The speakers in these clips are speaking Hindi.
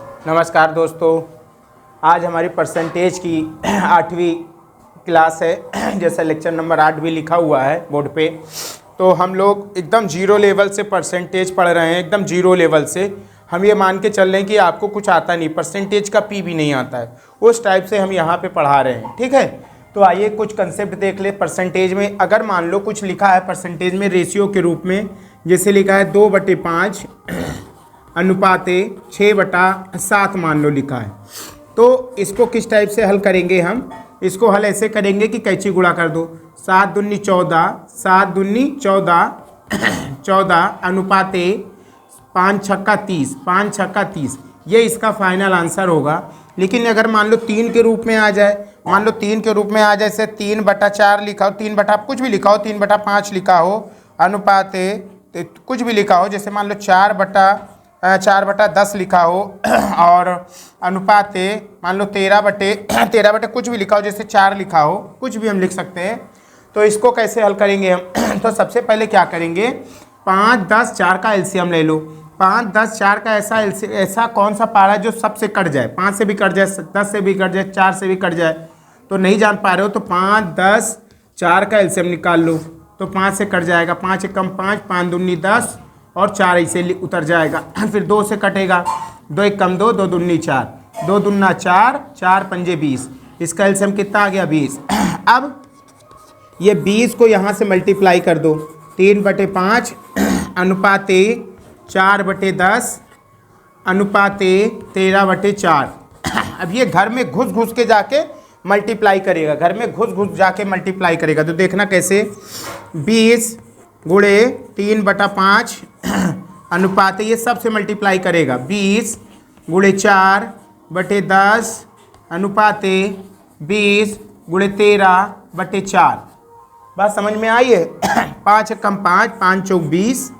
नमस्कार दोस्तों, आज हमारी परसेंटेज की 8वीं क्लास है। जैसा लेक्चर नंबर 8 भी लिखा हुआ है बोर्ड पे, तो हम लोग एकदम जीरो लेवल से परसेंटेज पढ़ रहे हैं। एकदम जीरो लेवल से हम ये मान के चल रहे हैं कि आपको कुछ आता नहीं, परसेंटेज का पी भी नहीं आता है, उस टाइप से हम यहाँ पे पढ़ा रहे हैं। ठीक है, तो आइए कुछ कंसेप्ट देख ले। परसेंटेज में अगर मान लो कुछ लिखा है परसेंटेज में रेशियो के रूप में, जैसे लिखा है 2/5 अनुपाते 6/7 मान लो लिखा है, तो इसको किस टाइप से हल करेंगे हम? इसको हल ऐसे करेंगे कि कैंची गुणा कर दो, 7 दूनी 14, 7 दूनी 14, 14 अनुपाते 5 छक्का 30, 5 छक्का 30, ये इसका फाइनल आंसर होगा। लेकिन अगर मान लो 3 के रूप में आ जाए, मान लो 3 के रूप में आ जाए, जैसे 3/4 लिखा हो, 3 बटा कुछ भी लिखा हो, 3/5 लिखा हो, अनुपाते कुछ भी लिखा हो, जैसे मान लो 4/10 लिखा हो, और अनुपाते मान लो 13/13 कुछ भी लिखा हो, जैसे 4 लिखा हो, कुछ भी हम लिख सकते हैं। तो इसको कैसे हल करेंगे हम? तो सबसे पहले क्या करेंगे, 5, 10, 4 का एलसीएम ले लो। 5, 10, 4 का ऐसा कौन सा पारा है जो सबसे कट जाए, 5 से भी कट जाए, 10 से भी कट जाए, 4 से भी कट जाए, तो नहीं जान पा रहे हो तो 5, 10, 4 का एलसीएम निकाल लो, तो 5 से कट जाएगा, 5 एकम 5, 5 दूनी 10 और 4 ऐसे उतर जाएगा। फिर 2 से कटेगा, 2 एकम 2, 2 दूनी 4, 2 दूना 4, 4 पंजे 20, इसका एलसीएम कितना आ गया 20। अब ये 20 को यहाँ से मल्टीप्लाई कर दो, 3/5 अनुपाते 4/10 अनुपाते 13/4। अब ये घर में घुस घुस के जाके मल्टीप्लाई करेगा, घर में घुस घुस जाके मल्टीप्लाई करेगा, तो देखना कैसे, 20 गुणे 3/5 अनुपाते ये सब से मल्टीप्लाई करेगा, 20 गुणे 4/10 अनुपाते 20 गुणे 13/4। बात समझ में आई है? 5 एकम 5, 5 चौक 20,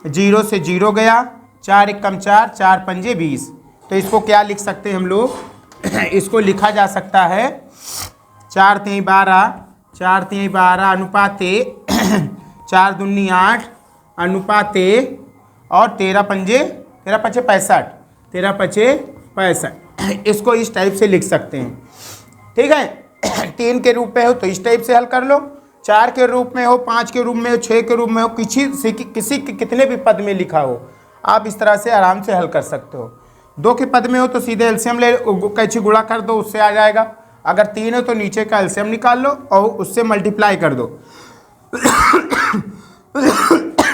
0 से 0 गया, 4 एकम 4, 4 पंजे 20। तो इसको क्या लिख सकते हैं हम लोग? इसको लिखा जा सकता है 4 3 12, 4 3 12 अनुपाते 4 दूनी 8 अनुपाते और 13 पंजे 65, 13 पंजे 65। इसको इस टाइप से लिख सकते हैं। ठीक है, 3 के रूप में हो तो इस टाइप से हल कर लो, 4 के रूप में हो, 5 के रूप में हो, 6 के रूप में हो, किसी के कितने भी पद में लिखा हो, आप इस तरह से आराम से हल कर सकते हो। 2 के पद में हो तो सीधे एलसीएम ले, कैंची गुणा कर दो, उससे आ जाएगा। अगर 3 हो तो नीचे का एलसीएम निकाल लो और उससे मल्टीप्लाई कर दो।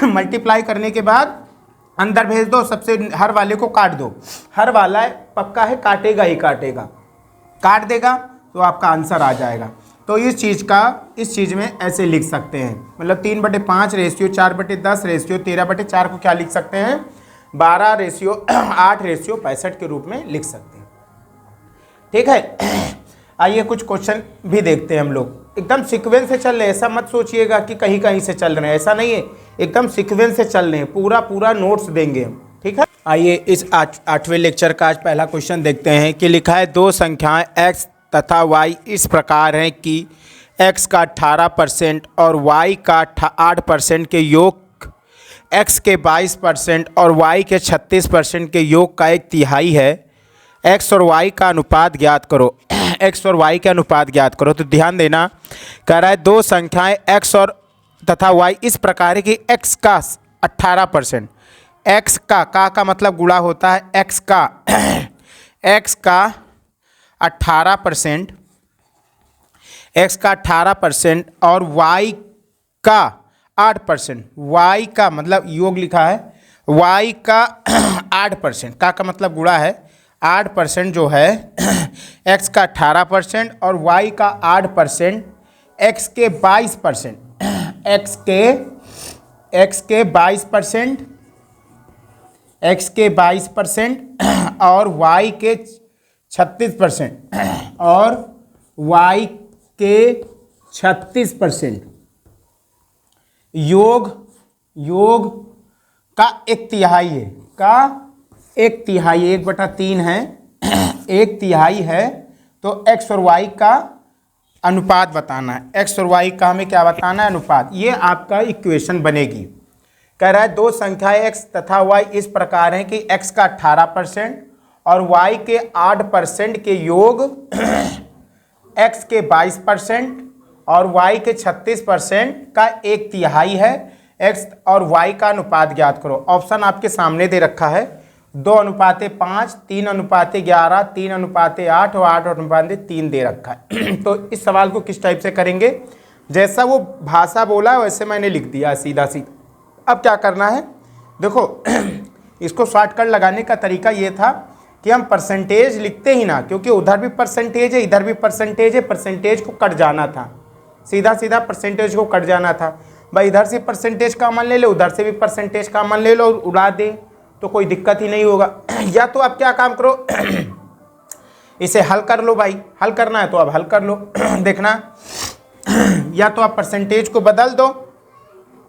मल्टीप्लाई करने के बाद अंदर भेज दो, सबसे हर वाले को काट दो, हर वाला पक्का है काटेगा ही काटेगा, काट देगा तो आपका आंसर आ जाएगा। तो इस चीज़ में ऐसे लिख सकते हैं, मतलब 3/5 रेशियो 4/10 रेशियो 13/4 को क्या लिख सकते हैं, 12 रेशियो 8 रेशियो 65 के रूप में लिख सकते हैं। ठीक है, आइए कुछ क्वेश्चन भी देखते हैं हम लोग। एकदम सीक्वेंस से चल रहे हैं, ऐसा मत सोचिएगा कि कहीं कहीं से चल रहे हैं, ऐसा नहीं है, एकदम सीक्वेंस से चल रहे हैं, पूरा नोट्स देंगे हम। ठीक है, आइए इस 8वें लेक्चर का आज पहला क्वेश्चन देखते हैं कि लिखा है 2 संख्याएं x तथा y इस प्रकार हैं कि x का 18% और y का 8% के योग x के 22% और y के 36% के योग का 1/3 है। x और y का अनुपात ज्ञात करो। x और y का अनुपात ज्ञात करो। तो ध्यान देना, कह रहा है 2 संख्याएं x और तथा y इस प्रकार है कि x का 18%, x का मतलब गुणा होता है x का x का 18%, x का 18% और y का 8%, y का मतलब योग लिखा है, y का 8%, का मतलब गुणा है, 8% जो है x का 18% और y का 8%, x के 22%, x के 22%, x के 22% और y के 36% और y के 36% योग का 1/3 है, का 1/3, 1/3 है, 1/3 है। तो x और y का अनुपात बताना है, x और y का हमें क्या बताना है, अनुपात। ये आपका इक्वेशन बनेगी। कह रहा है 2 संख्याएं x तथा y इस प्रकार हैं कि x का 18% और y के 8% के योग x के 22% और y के 36% का 1/3 है। x और y का अनुपात ज्ञात करो। ऑप्शन आपके सामने दे रखा है 2:5, 3:11, 3:8 और 8:3 दे रखा है। तो इस सवाल को किस टाइप से करेंगे, जैसा वो भाषा बोला वैसे मैंने लिख दिया सीधा सीधा। अब क्या करना है, देखो इसको शॉर्टकट लगाने का तरीका ये था कि हम परसेंटेज लिखते ही ना, क्योंकि उधर भी परसेंटेज है इधर भी परसेंटेज है, परसेंटेज को कट जाना था, सीधा सीधा परसेंटेज को कट जाना था। भाई इधर से परसेंटेज कॉमन ले लो, उधर से भी परसेंटेज कॉमन ले लो और उड़ा दे तो कोई दिक्कत ही नहीं होगा। या तो आप क्या काम करो इसे हल कर लो, भाई हल करना है तो आप हल कर लो। देखना, या तो आप परसेंटेज को बदल दो,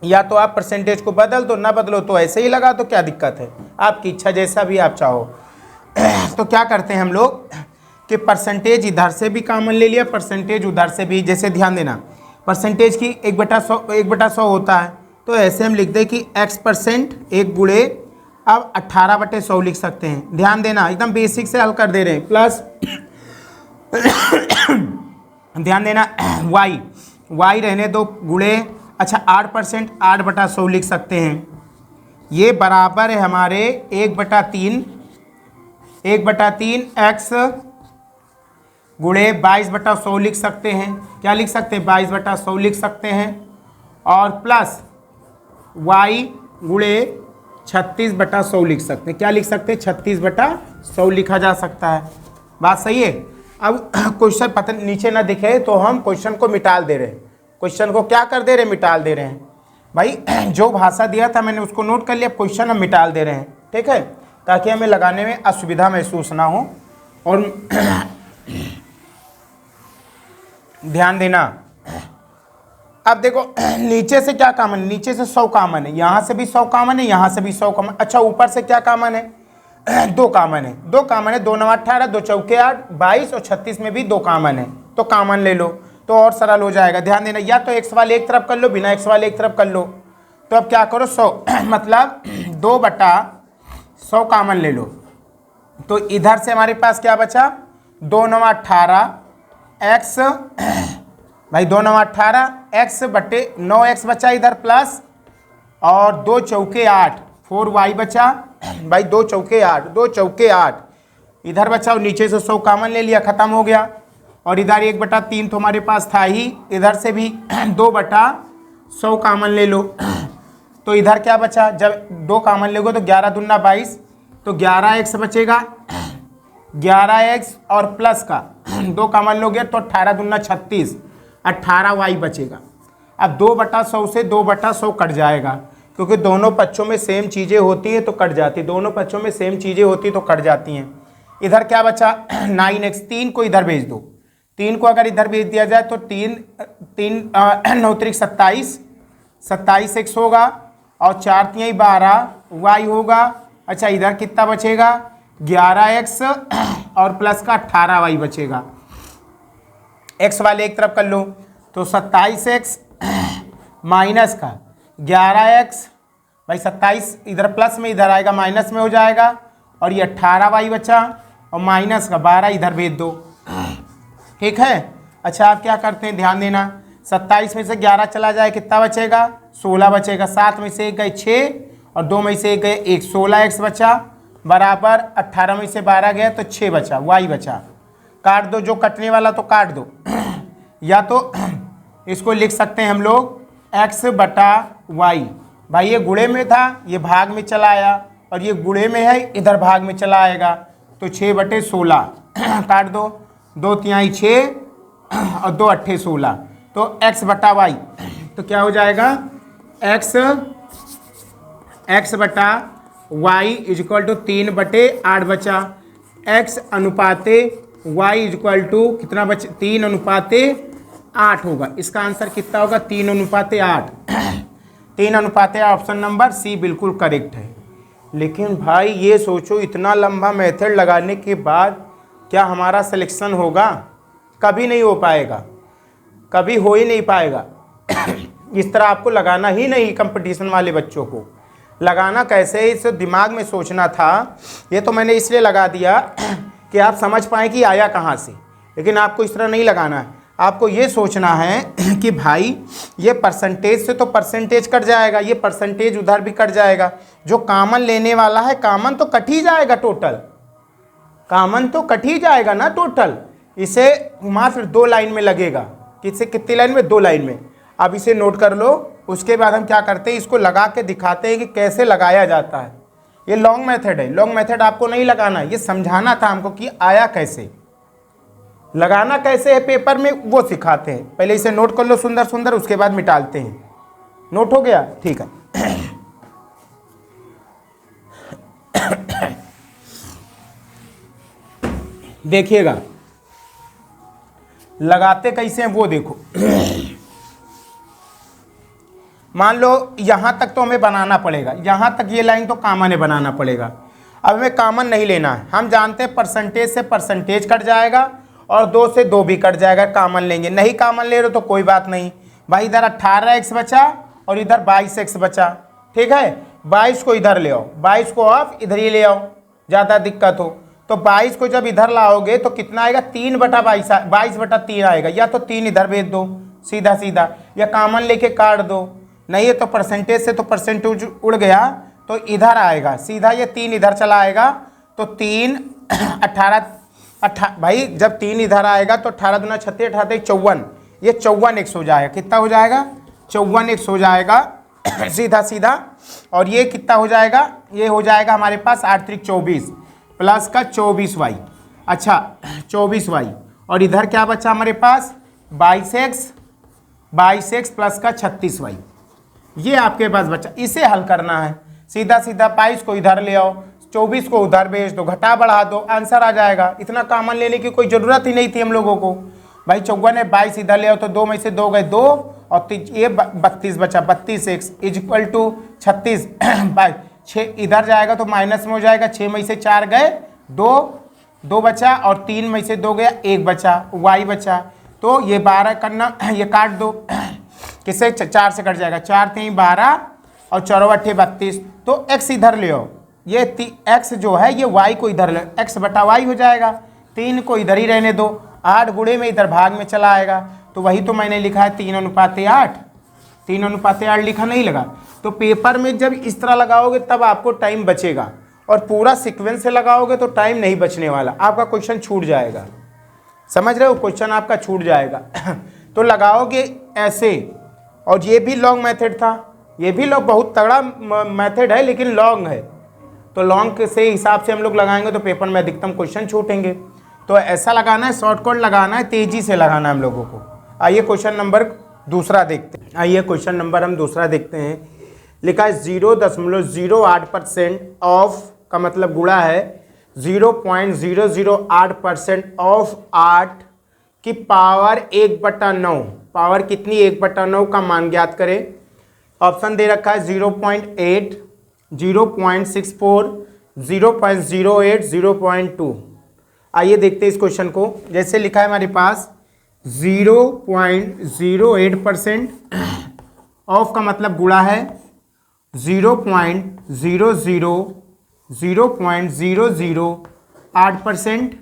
या तो आप परसेंटेज को बदल दो, ना बदलो तो ऐसे ही लगा तो क्या दिक्कत है, आपकी इच्छा जैसा भी आप चाहो। तो क्या करते हैं हम लोग कि परसेंटेज इधर से भी कॉमन ले लिया, परसेंटेज उधर से भी। जैसे ध्यान देना, परसेंटेज की 1/100 होता है, तो ऐसे हम लिख दें कि x% 1 गुणे, अब 18/100 लिख सकते हैं। ध्यान देना, एकदम बेसिक से हल कर दे रहे हैं। प्लस ध्यान देना y रहने दो गुणे, अच्छा 8% 8/100 लिख सकते हैं। ये बराबर है हमारे 1/3 x गुणे 22/100 लिख सकते हैं। क्या लिख सकते हैं, 22/100 लिख सकते हैं। और प्लस y गुणे 36/100 लिख सकते हैं। क्या लिख सकते हैं, 36/100 लिखा जा सकता है। बात सही है। अब क्वेश्चन पता नीचे ना दिखे तो हम क्वेश्चन को मिटाल दे रहे हैं, क्वेश्चन को क्या कर दे रहे हैं, मिटाल दे रहे हैं। भाई जो भाषा दिया था मैंने उसको नोट कर लिया, क्वेश्चन हम मिटाल दे रहे हैं, ठीक है, ताकि हमें लगाने में असुविधा महसूस ना हो। और ध्यान देना, अब देखो नीचे से क्या कॉमन है, नीचे से 100 कॉमन है, यहाँ से भी 100 कॉमन है, यहाँ से भी 100 कॉमन। अच्छा ऊपर से क्या कॉमन है, 2 कॉमन है, 2 कॉमन है, 2 9 18, 2 चौके 8, 22 और 36 में भी 2 कॉमन है, तो कॉमन ले लो तो और सरल हो जाएगा। ध्यान देना, या तो x वाले एक तरफ कर लो, बिना x वाले एक तरफ कर लो। तो अब क्या करो 100 मतलब 2/100 कॉमन ले लो। तो इधर से हमारे पास क्या बचा, 2 9 18 x, भाई 2 9 18 x/9x बचा इधर, प्लस और 2 चौके 8 4y बचा, भाई 2 चौके 8 2 चौके 8 इधर बचा और नीचे से 100 कॉमन ले लिया, खत्म हो गया। और इधर 1/3 तो हमारे पास था ही, इधर से भी 2/100 कॉमन ले लो। तो इधर क्या बचा, जब 2 कॉमन लोगे तो 11 दूना 22, तो 11x बचेगा, 11x और प्लस का 2 कॉमन लोगे तो 18 दूना 36, 18y बचेगा। अब 2/100 से 2/100 कट जाएगा, क्योंकि दोनों पक्षों में सेम चीज़ें होती हैं तो कट जाती, दोनों पक्षों में सेम चीज़ें होती तो कट जाती हैं। इधर क्या बचा 9x, 3 को इधर भेज दो, 3 को अगर इधर भेज दिया जाए तो 3 9 त्रिक 27x होगा, और 4 3 12 y होगा। अच्छा इधर कितना बचेगा, 11x और प्लस का 18y बचेगा। x वाले एक तरफ कर लो, तो 27x माइनस का 11x, भाई 27 इधर प्लस में इधर आएगा माइनस में हो जाएगा, और ये 18y बचा, और माइनस का 12 इधर भेज दो, ठीक है। अच्छा आप क्या करते हैं, ध्यान देना, 27 में से 11 चला जाए कितना बचेगा, 16 बचेगा। 7 में से 1 गए 6 और 2 में से 1 गए 1, 16x बचा, बराबर 18 में से 12 गया तो 6 बचा, y बचा। काट दो, जो कटने वाला तो काट दो। या तो इसको लिख सकते हैं हम लोग x/y, भाई ये गुणे में था ये भाग में चला आया, और ये गुणे में है इधर भाग में चला आएगा, तो 6/16 काट दो, 2 3 6 और 2 8 16, तो x/y, तो क्या हो जाएगा x/y इक्वल टू 3/8 बचा। x अनुपाते y इक्वल टू कितना बचा, 3:8 होगा। इसका आंसर कितना होगा, 3:8। 3:8 ऑप्शन नंबर सी बिल्कुल करेक्ट है। लेकिन भाई ये सोचो, इतना लंबा मेथड लगाने के बाद क्या हमारा सिलेक्शन होगा, कभी नहीं हो पाएगा, कभी हो ही नहीं पाएगा। इस तरह आपको लगाना ही नहीं कंपटीशन वाले बच्चों को। लगाना कैसे है इसे दिमाग में सोचना था। ये तो मैंने इसलिए लगा दिया कि आप समझ पाएँ कि आया कहाँ से, लेकिन आपको इस तरह नहीं लगाना है। आपको ये सोचना है कि भाई ये परसेंटेज से तो परसेंटेज कट जाएगा, ये परसेंटेज उधर भी कट जाएगा, जो कॉमन लेने वाला है कॉमन तो कट ही जाएगा, टोटल कॉमन तो कट ही जाएगा ना टोटल। इसे मात्र 2 लाइन में लगेगा, किससे कितनी लाइन में, 2 लाइन में। अब इसे नोट कर लो। उसके बाद हम क्या करते हैं, इसको लगा के दिखाते हैं कि कैसे लगाया जाता है। ये लॉन्ग मेथड है, लॉन्ग मेथड आपको नहीं लगाना, ये समझाना था हमको कि आया कैसे, लगाना कैसे है पेपर में, वो सिखाते हैं। पहले इसे नोट कर लो सुंदर सुंदर, उसके बाद मिटालते हैं। नोट हो गया, ठीक है। देखिएगा लगाते कैसे हैं वो देखो। मान लो यहाँ तक तो हमें बनाना पड़ेगा, यहाँ तक ये लाइन तो कॉमन है, बनाना पड़ेगा। अब हमें कॉमन नहीं लेना है, हम जानते हैं परसेंटेज से परसेंटेज कट जाएगा और 2 से 2 भी कट जाएगा, कॉमन लेंगे। नहीं कॉमन ले रहे तो कोई बात नहीं भाई, इधर 18x बचा और इधर 22x बचा, ठीक है। 22 को इधर ले आओ, 22 को आप इधर ही ले आओ, ज़्यादा दिक्कत हो तो 22 को जब इधर लाओगे तो कितना आएगा, 3/22, 22/3 आएगा। या तो 3 इधर भेज दो सीधा सीधा, या कॉमन लेके काट दो, नहीं है तो परसेंटेज से तो परसेंटेज उड़ गया तो इधर आएगा सीधा, ये 3 इधर चला आएगा तो 3 18 भाई जब 3 इधर आएगा तो 18 दूना 36, 18 54, ये 54x हो जाएगा। कितना हो जाएगा, 54x हो जाएगा सीधा सीधा। और ये कितना हो जाएगा, ये हो जाएगा हमारे पास 8 3 24 प्लस का 24y, अच्छा 24y। और इधर क्या बचा हमारे पास, 22x प्लस का 36y, ये आपके पास बचा। इसे हल करना है सीधा सीधा, 22 को इधर ले आओ, 24 को उधर भेज दो, घटा बढ़ा दो, आंसर आ जाएगा। इतना कॉमन लेने की कोई ज़रूरत ही नहीं थी हम लोगों को। भाई 54 है, 22 इधर ले आओ तो 2 में से 2 गए 2 और ये 32 बचा, 32x इक्वल टू 36 बाई 6 इधर जाएगा तो माइनस में हो जाएगा, 6 में से 4 गए 2 बचा और 3 में से 2 गया 1 बचा, y बचा। तो ये 12 करना, ये काट दो, किससे 4 से कट जाएगा, 4 3 12 और 4 8 32, तो x इधर ले आओ, ये x जो है ये y को इधर ले, x/y हो जाएगा। 3 को इधर ही रहने दो, 8 गुणे में इधर भाग में चला आएगा, तो वही तो मैंने लिखा है 3:8, 3:8 लिखा नहीं लगा। तो पेपर में जब इस तरह लगाओगे तब आपको टाइम बचेगा, और पूरा सीक्वेंस से लगाओगे तो टाइम नहीं बचने वाला, आपका क्वेश्चन छूट जाएगा। समझ रहे हो, क्वेश्चन आपका छूट जाएगा। तो लगाओगे ऐसे, और ये भी लॉन्ग मेथड था, ये भी बहुत तगड़ा मेथड है लेकिन लॉन्ग है, तो लॉन्ग के से हिसाब से हम लोग लगाएंगे तो पेपर में अधिकतम क्वेश्चन छूटेंगे। तो ऐसा लगाना है, शॉर्टकट लगाना है, तेजी से लगाना है हम लोगों को। आइए क्वेश्चन नंबर दूसरा देखते हैं। आइए क्वेश्चन नंबर हम दूसरा देखते हैं। लिखा है 0.08% ऑफ का मतलब गुणा है 0.008% ऑफ 8 की पावर 1/9। पावर कितनी, 1/9 का मान ज्ञात करें। ऑप्शन दे रखा है 0.8, 0.64, 0.08, 0.2। आइए देखते हैं इस क्वेश्चन को। जैसे लिखा है हमारे पास 0.08% ऑफ का मतलब गुणा है 0.008%।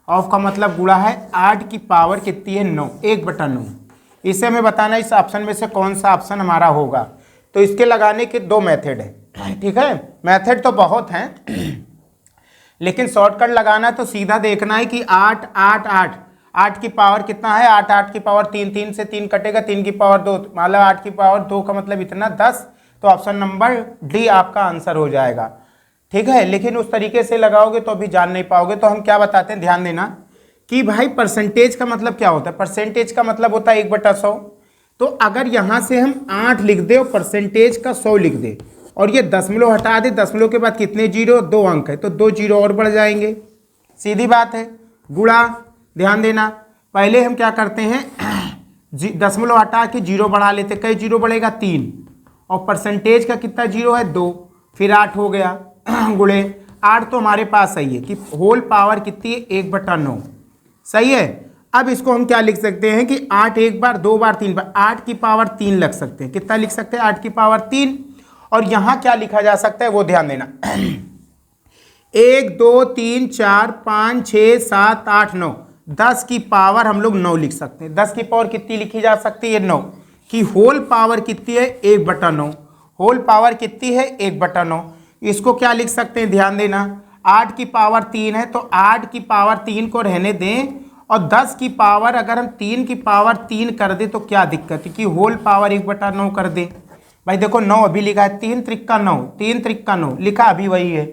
ऑफ का मतलब गुणा है 8 की पावर कितनी है, 9, 1/9। इसे हमें बताना है इस ऑप्शन में से कौन सा ऑप्शन हमारा होगा। तो इसके लगाने के 2 मेथड है, ठीक है। मेथड तो बहुत हैं लेकिन शॉर्टकट लगाना तो सीधा देखना है कि 8 8 8 8 की पावर कितना है, 8 8 की पावर 3, 3 से 3 कटेगा, 3 की पावर 2, मतलब 8 की पावर 2 का मतलब इतना 10। तो ऑप्शन नंबर डी आपका आंसर हो जाएगा, ठीक है। लेकिन उस तरीके से लगाओगे तो अभी जान नहीं पाओगे। तो हम क्या बताते हैं, ध्यान देना कि भाई परसेंटेज का मतलब क्या होता है। परसेंटेज का मतलब होता है 1/100। तो अगर यहाँ से हम 8 लिख दे और परसेंटेज का 100 लिख दे और ये दशमलव हटा दे, दशमलव के बाद कितने जीरो, 2 अंक है तो 2 जीरो और बढ़ जाएंगे, सीधी बात है। गुणा, ध्यान देना, पहले हम क्या करते हैं, दशमलव हटा के जीरो बढ़ा लेते। कई जीरो बढ़ेगा, 3, और परसेंटेज का कितना जीरो है, 2, फिर 8 हो गया। गुणे 8 तो हमारे पास सही है कि होल पावर कितनी है, 1/9, सही है। अब इसको हम क्या लिख सकते हैं कि 8 एक बार, 2 बार, 3 बार, 8 की पावर 3 लग सकते हैं। कितना लिख सकते हैं, 8 की पावर 3। और यहाँ क्या लिखा जा सकता है वो ध्यान देना। 1 2 3 4 5 6 7 8 9, 10 की पावर हम लोग 9 लिख सकते हैं। 10 की पावर कितनी लिखी जा सकती है? 9 की होल पावर कितनी है? 1/9। होल पावर कितनी है? 1/9। इसको क्या लिख सकते हैं? ध्यान देना, 8 की पावर 3 है तो 8 की पावर 3 को रहने दें, और 10 की पावर अगर हम 3 की पावर 3 कर दें तो क्या दिक्कत है कि होल पावर 1/9 कर दें। भाई देखो 9 अभी लिखा है, 3 त्रिक्का 9, 3 त्रिक्का 9 लिखा अभी वही है,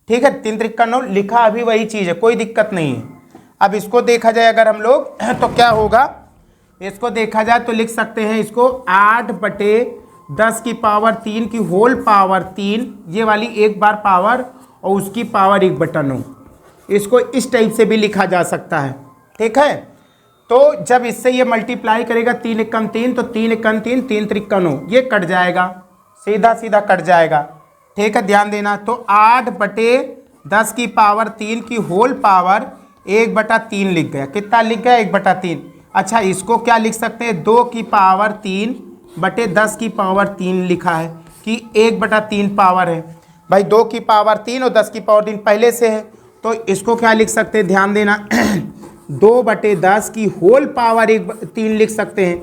ठीक है, 3 त्रिक्का 9 लिखा अभी वही चीज़ है, कोई दिक्कत नहीं है। अब इसको देखा जाए अगर हम लोग तो क्या होगा, इसको देखा जाए तो लिख सकते हैं इसको 8/10 की पावर 3 की होल पावर 3, ये वाली एक बार पावर और उसकी पावर 1/9। इसको इस टाइप से भी लिखा जा सकता है, ठीक है। तो जब इससे ये मल्टीप्लाई करेगा 3 एकम 3, तो 3 एकम 3, 3 त्रिक्का 9, ये कट जाएगा, सीधा सीधा कट जाएगा, ठीक है, ध्यान देना। तो 8/10 की पावर 3 की होल पावर 1/3 लिख गया। कितना लिख गया? 1/3। अच्छा, इसको क्या लिख सकते हैं? 2 की पावर 3/10 की पावर 3 लिखा है कि 1/3 पावर है। भाई 2 की पावर 3 और 10 की पावर 3 पहले से है, तो इसको क्या लिख सकते हैं? ध्यान देना 2/10 की होल पावर 1/3 लिख सकते हैं,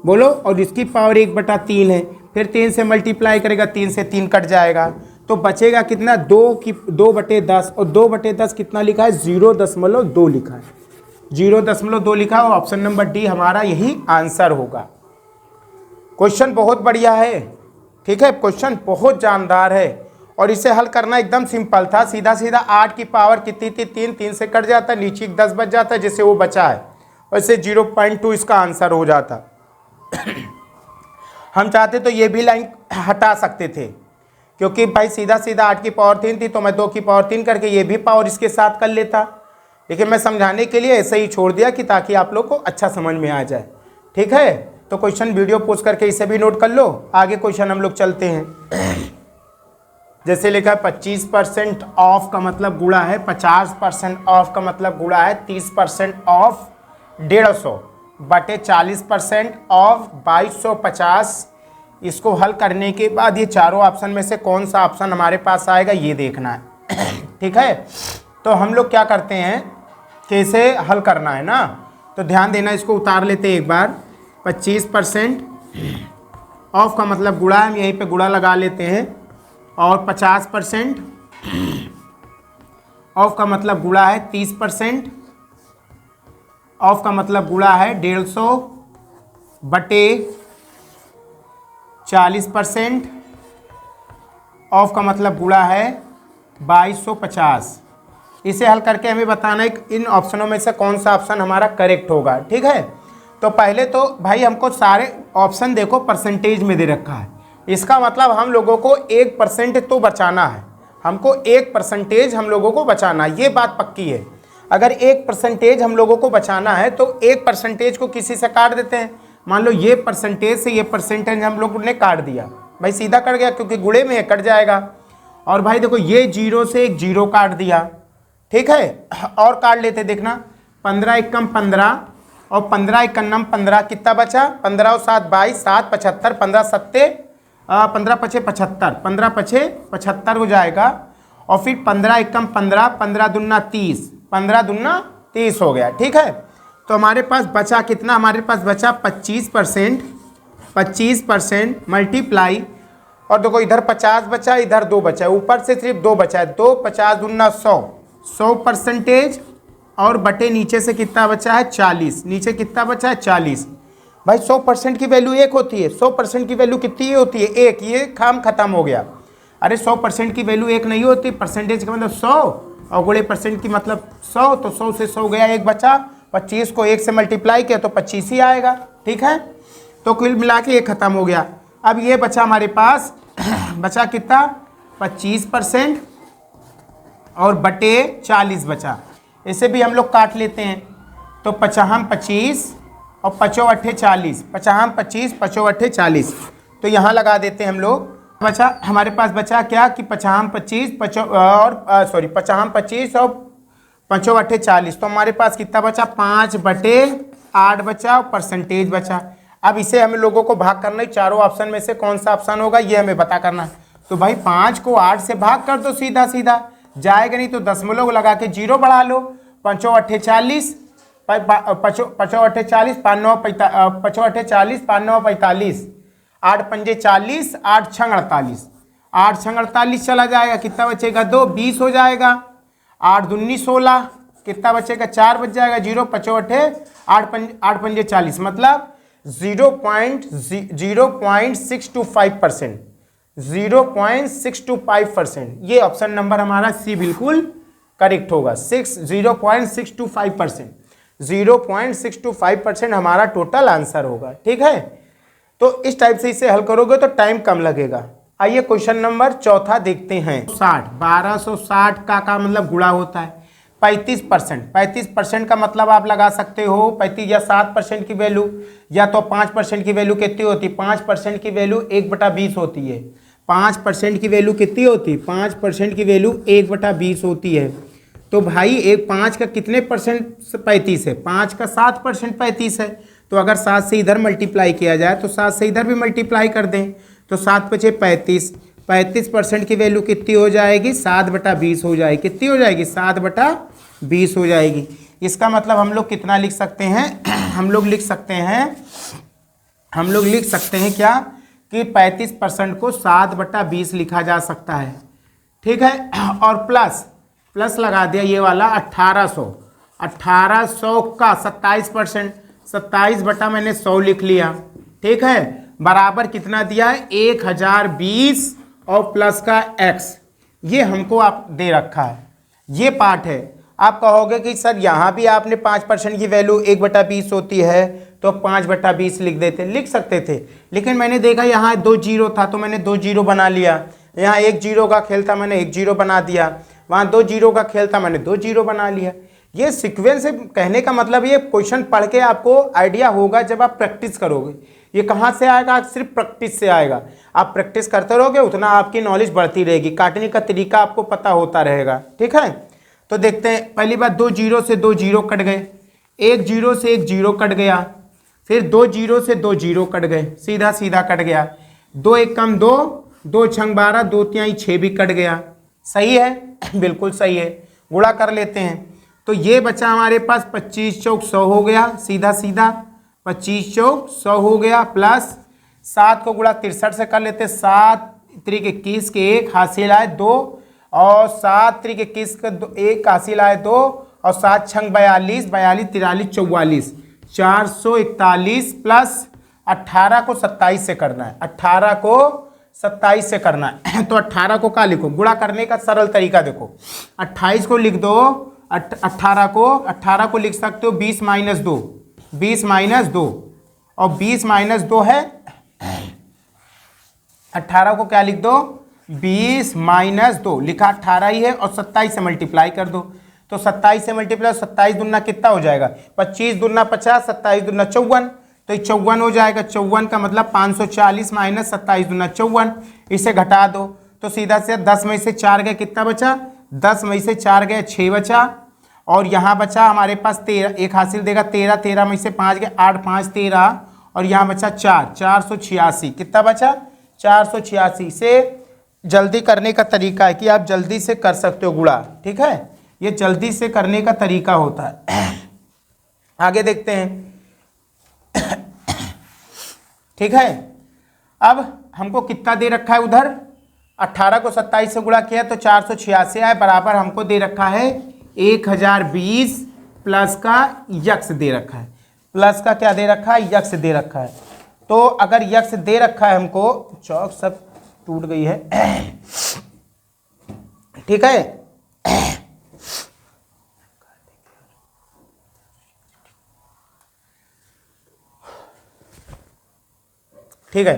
बोलो, और इसकी पावर 1/3 है। फिर 3 से मल्टीप्लाई करेगा, 3 से 3 कट जाएगा, तो बचेगा कितना? 2/10, और 2/10 कितना लिखा है? 0.2 लिखा है, 0.2 लिखा है, और ऑप्शन नंबर डी हमारा यही आंसर होगा। क्वेश्चन बहुत बढ़िया है, ठीक है, क्वेश्चन बहुत जानदार है, और इसे हल करना एकदम सिंपल था, सीधा सीधा 8 की पावर कितनी थी? 3, 3 से कट जाता है, नीचे 10 बच जाता है, जैसे वो बचा है, और इसे 0.2 इसका आंसर हो जाता। हम चाहते तो ये भी लाइन हटा सकते थे, क्योंकि भाई सीधा सीधा 8 की पावर 3 थी, तो मैं 2 की पावर 3 करके ये भी पावर इसके साथ कर लेता, लेकिन मैं समझाने के लिए ऐसे ही छोड़ दिया कि ताकि आप लोग को अच्छा समझ में आ जाए, ठीक है। तो क्वेश्चन वीडियो पोस्ट करके इसे भी नोट कर लो। आगे क्वेश्चन हम लोग चलते हैं। जैसे लिखा है 25% ऑफ का मतलब गुणा है 50% ऑफ का मतलब गुणा है 30% ऑफ 150/40% ऑफ 2250। इसको हल करने के बाद ये चारों ऑप्शन में से कौन सा ऑप्शन हमारे पास आएगा ये देखना है, ठीक है। तो हम लोग क्या करते हैं, कैसे हल करना है ना, तो ध्यान देना, इसको उतार लेते हैं एक बार। 25% ऑफ का मतलब गुणा है, हम यहीं पे गुणा लगा लेते हैं, और 50% ऑफ का मतलब गुणा है 30%, ऑफ का मतलब गुणा है 150/40%, ऑफ का मतलब गुणा है 2250। इसे हल करके हमें बताना है इन ऑप्शनों में से कौन सा ऑप्शन हमारा करेक्ट होगा, ठीक है। तो पहले तो भाई हमको सारे ऑप्शन देखो परसेंटेज में दे रखा है, इसका मतलब हम लोगों को 1% तो बचाना है, हमको 1% हम लोगों को बचाना है, ये बात पक्की है। अगर 1% हम लोगों को बचाना है तो 1% को किसी से काट देते हैं। मान लो ये परसेंटेज से ये परसेंटेज हम लोग ने काट दिया, भाई सीधा कट गया क्योंकि गुणे में है, कट जाएगा। और भाई देखो ये 0 से एक 0 काट दिया, ठीक है, और काट लेते, देखना 15 एकम 15 और 15 एकम 15 कितना बचा? 15 और 7 22, 7 75, 15 7 15 पछे 75, 15 पछे 75 हो जाएगा, और फिर 15 एकम 15, 15 दूना 30, 15 दूना 30 हो गया, ठीक है। तो हमारे पास बचा कितना? हमारे पास बचा 25%, 25% मल्टीप्लाई, और देखो इधर 50 बचा, इधर 2 बचा है, ऊपर से सिर्फ 2 बचा है, 2 50 दूना 100, 100%, और बटे नीचे से कितना बचा है? 40, नीचे कितना बचा है? 40। भाई 100% की वैल्यू 1 होती है, 100% की वैल्यू कितनी होती है? 1, ये काम खत्म हो गया। अरे 100% की वैल्यू 1 नहीं होती, परसेंटेज का मतलब 100 और गुणे परसेंट की मतलब 100, तो 100 से 100 गया, 1 बचा, 25 को 1 से मल्टीप्लाई किया तो 25 ही आएगा, ठीक है। तो कुल मिला के ये खत्म हो गया। अब ये बचा हमारे पास बचा कितना? 25% और बटे 40 बचा, इसे भी हम लोग काट लेते हैं। तो 55 25 और 5 8 40, 55 25 5 8 40, तो यहाँ लगा देते हैं हम लोग। बचा हमारे पास बचा क्या कि 55 25 और 55 25 और 5 8 40, तो हमारे पास कितना बचा? 5/8 बचा और परसेंटेज बचा। अब इसे हम लोगों को भाग करना है, चारों ऑप्शन में से कौन सा ऑप्शन होगा ये हमें पता करना है। तो भाई 5 को 8 से भाग कर दो, सीधा सीधा जाएगा नहीं तो दशमलव लगा के 0 बढ़ा लो। 5 अट्ठे 40, 5 अट्ठे 40, 5 9 45, 8 पंजे 40, 8 छंग 48, 8 छंग 48 चला जाएगा, कितना बचेगा 2, 20 हो जाएगा। 8 दूनी 16, कितना बचेगा 4 बच जाएगा, 0 5 अट्ठे 8 पंजे 40, मतलब 0.625%, 0.625%। ये ऑप्शन नंबर हमारा सी बिल्कुल करेक्ट होगा। 0.625%, 0.625% हमारा टोटल आंसर होगा। ठीक है, तो इस टाइप से इसे हल करोगे तो टाइम कम लगेगा। आइए क्वेश्चन नंबर चौथा देखते हैं। 1260 का मतलब गुणा होता है 35%। 35% का मतलब आप लगा सकते हो 35 या 7% की वैल्यू, या तो 5% की वैल्यू कितनी होती है, 5% की वैल्यू 1/20 होती है। 5% की वैल्यू कितनी होती है, 5% की वैल्यू 1/20 होती है। तो भाई एक 5 का कितने परसेंट 35 है, 5 का 7% 35 है। तो अगर 7 से इधर मल्टीप्लाई किया जाए तो 7 से इधर भी मल्टीप्लाई कर दें तो 7 पचे 35, 35% की वैल्यू कितनी हो जाएगी, 7/20 हो जाएगी। कितनी हो जाएगी, 7/20 हो जाएगी। इसका मतलब हम लोग कितना लिख सकते हैं, हम लोग लिख सकते हैं क्या कि 35% को 7/20 लिखा जा सकता है। ठीक है, और प्लस लगा दिया ये वाला 1800 का 27%, 27 बटा मैंने 100 लिख लिया। ठीक है, बराबर कितना दिया है 1020 और प्लस का x, ये हमको आप दे रखा है। ये पार्ट है। आप कहोगे कि सर यहाँ भी आपने 5% की वैल्यू 1/20 होती है तो 5/20 लिख सकते थे, लेकिन मैंने देखा यहाँ 2 जीरो था तो मैंने 2 जीरो बना लिया। यहाँ 1 जीरो का खेल था, मैंने 1 जीरो बना दिया। वहाँ 2 जीरो का खेल था, मैंने 2 जीरो बना लिया। ये सीक्वेंस से कहने का मतलब ये क्वेश्चन पढ़ के आपको आइडिया होगा जब आप प्रैक्टिस करोगे। ये कहाँ से आएगा, सिर्फ प्रैक्टिस से आएगा। आप प्रैक्टिस करते रहोगे उतना आपकी नॉलेज बढ़ती रहेगी, काटने का तरीका आपको पता होता रहेगा। ठीक है, तो देखते हैं। पहली बात 2 जीरो से 2 जीरो कट गए, 1 जीरो से 1 जीरो कट गया, फिर 2 जीरो से 2 जीरो कट गए, सीधा सीधा कट गया। 2 1 कम 2, 2 छंग 12, 2 तिहाई 6 भी कट गया। सही है, बिल्कुल सही है। गुणा कर लेते हैं तो ये बचा हमारे पास 25 चौक 100 हो गया, सीधा सीधा 25 चौक 100 हो गया, प्लस 7 को गुणा 63 से कर लेते, 7 त्रिक 21 के 1 हासिल आए 2, और 7 त्रिक 21 का 1 हासिल आए 2, और 7 छंग 42, 42 43 44, 441 प्लस 18 को 27 से करना है, 18 को 27 से करना है। तो 18 को क्या लिखो, गुणा करने का सरल तरीका देखो, 28 को लिख दो, 18 को लिख सकते हो 20 - 2, 20 - 2, और 20 - 2 है 18 को क्या लिख दो 20 - 2 लिखा 18 ही है, और 27 से मल्टीप्लाई कर दो। तो 27 से मल्टीप्लाई, 27 दूना कितना हो जाएगा 25 दूना 50, 27 दूना 54, तो ये 54 हो जाएगा। 54 का मतलब 540 - 27 दूना 54, इसे घटा दो तो सीधा से 10 में से 4 गए, कितना बचा 10 में से 4 गए 6 बचा, और यहाँ बचा हमारे पास 13, एक हासिल देगा 13, 13 में से 5 गए 8 5 13, और यहाँ बचा 4, 486, कितना बचा 486। से जल्दी करने का तरीका है कि आप जल्दी से कर सकते हो गुणा। ठीक है, ये जल्दी से करने का तरीका होता है। आगे देखते हैं। ठीक है, अब हमको कितना दे रखा है उधर, 18 को 27 से गुणा किया तो 486 आए, बराबर हमको दे रखा है 1020 प्लस का यक्स दे रखा है। प्लस का क्या दे रखा है, यक्स दे रखा है। तो अगर यक्स दे रखा है हमको, चौक सब टूट गई है। ठीक है, ठीक है,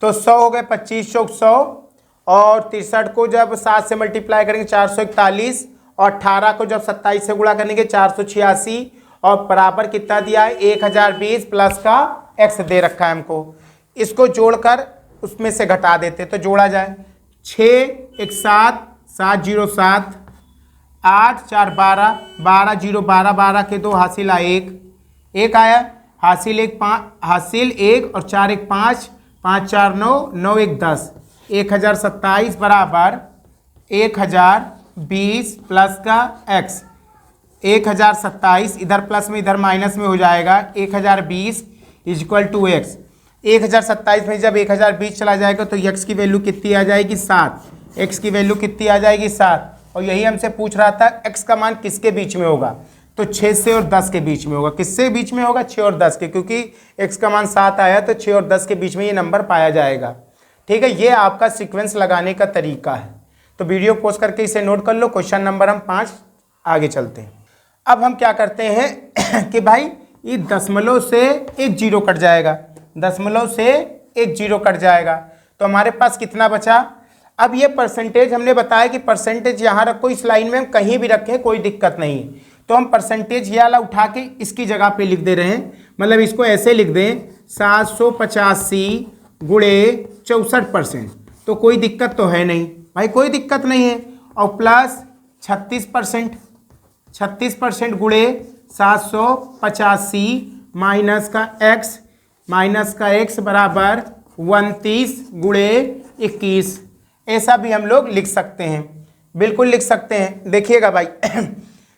तो 100 हो गए, 25 चौक 100, और 63 को जब 7 से मल्टीप्लाई करेंगे 441, और 18 को जब 27 से गुणा करेंगे 486, और बराबर कितना दिया है 1020 प्लस का x दे रखा है हमको। इसको जोड़कर उसमें से घटा देते तो जोड़ा जाए, 6 1 7 7 0 7, 8 4 12 12 0 12, 12 के 2 हासिल आए 1 आया, हासिल 1 5 हासिल 1, और 4 1 5 5 4 9 9 1 10, 1027 बराबर 1020 प्लस का x। 1027 इधर प्लस में इधर माइनस में हो जाएगा 1020 इक्वल टू एक्स। 1027 में जब 1020 चला जाएगा तो x की वैल्यू कितनी आ जाएगी 7। x की वैल्यू कितनी आ जाएगी 7। और यही हमसे पूछ रहा था x का मान किसके बीच में होगा, तो 6 से और 10 के बीच में होगा। किससे बीच में होगा, 6 और 10 के, क्योंकि x का मान 7 आया तो 6 और 10 के बीच में ये नंबर पाया जाएगा। ठीक है, ये आपका सीक्वेंस लगाने का तरीका है। तो वीडियो पॉज करके इसे नोट कर लो। क्वेश्चन नंबर हम 5 आगे चलते हैं। अब हम क्या करते हैं कि भाई ये दशमलव से एक जीरो कट जाएगा, दशमलव से एक जीरो कट जाएगा, तो हमारे पास कितना बचा। अब ये परसेंटेज हमने बताया कि परसेंटेज यहाँ रखो, इस लाइन में हम कहीं भी रखें कोई दिक्कत नहीं, तो हम परसेंटेज ये वाला उठा के इसकी जगह पे लिख दे रहे हैं। मतलब इसको ऐसे लिख दें 785 गुणे 64%, तो कोई दिक्कत तो है नहीं भाई, कोई दिक्कत नहीं है। और प्लस 36% गुणे 785 माइनस का x बराबर 29 गुणे 21। ऐसा भी हम लोग लिख सकते हैं, बिल्कुल लिख सकते हैं। देखिएगा भाई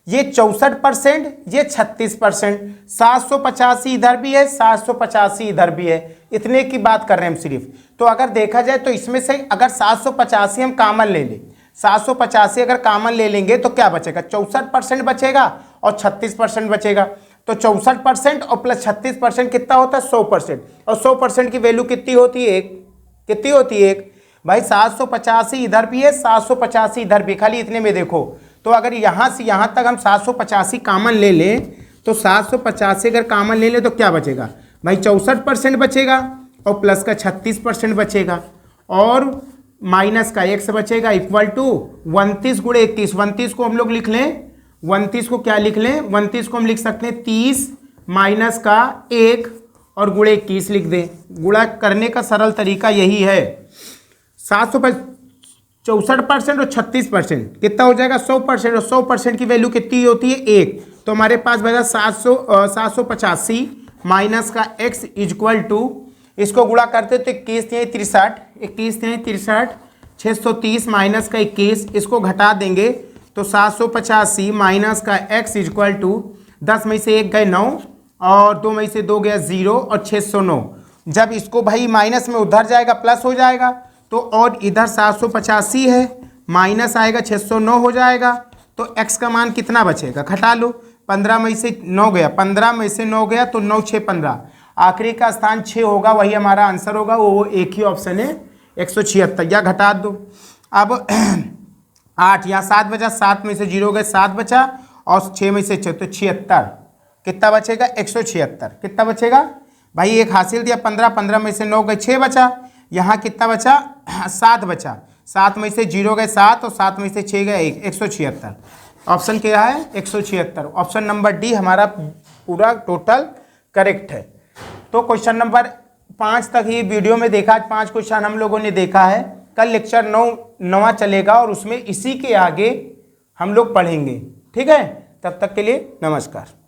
ये 64%, ये 36%, 785 इधर भी है, 785 इधर भी है, इतने की बात कर रहे हैं हम सिर्फ। तो अगर देखा जाए तो इसमें से अगर 785 हम कॉमन ले लें, 785 अगर कॉमन ले लेंगे तो क्या बचेगा, 64% बचेगा और 36% बचेगा। तो 64% और प्लस 36% कितना होता है, 100%। और 100% की वैल्यू कितनी होती है, कितनी होती है एक भाई, 785 इधर भी है, 785 इधर भी, खाली इतने में देखो। तो अगर यहाँ से यहाँ तक हम 785 कॉमन ले लें तो 785 अगर कॉमन ले लें तो क्या बचेगा भाई, 64% बचेगा और प्लस का 36% बचेगा और माइनस का x बचेगा इक्वल टू 29 गुणे 21। 29 को हम लोग लिख लें, 29 को क्या लिख लें, 29 को हम लिख सकते हैं 30 माइनस का 1 और गुणे 21 लिख दें। गुणा करने का सरल तरीका यही है। 64% और 36% कितना हो जाएगा, 100%। और 100% की वैल्यू कितनी होती है, 1। तो हमारे पास बचा 785 माइनस का x इक्वल टू, इसको गुणा करते तो 21 63, 630 माइनस का 21, इसको घटा देंगे तो 785 माइनस का x इक्वल टू 10 में से 1 गए 9 और 2 में से 2 गया 0 और 609। जब इसको भाई माइनस में उधर जाएगा प्लस हो जाएगा, तो और इधर 785 है माइनस आएगा 609 हो जाएगा। तो x का मान कितना बचेगा, घटा लो, 15 में से 9 गया, 15 में से 9 गया तो 9 6 15, आखिरी का स्थान 6 होगा, वही हमारा आंसर होगा। वो एक ही ऑप्शन है 176, या घटा दो। अब 8 यहाँ 7 बचा, 7 में से 0 गए 7 बचा और 6 में से 6 तो 76, कितना बचेगा 176। कितना बचेगा भाई, एक हासिल दिया 15, 15 में से 9 गए 6 बचा, यहाँ कितना बचा 7 बचा, 7 में से 0 गए 7 और 7 में से 6 गए 1, 176। ऑप्शन क्या है 176। ऑप्शन नंबर डी हमारा पूरा टोटल करेक्ट है। तो क्वेश्चन नंबर 5 तक ही वीडियो में देखा, 5 क्वेश्चन हम लोगों ने देखा है। कल लेक्चर 9वां चलेगा और उसमें इसी के आगे हम लोग पढ़ेंगे। ठीक है, तब तक के लिए नमस्कार।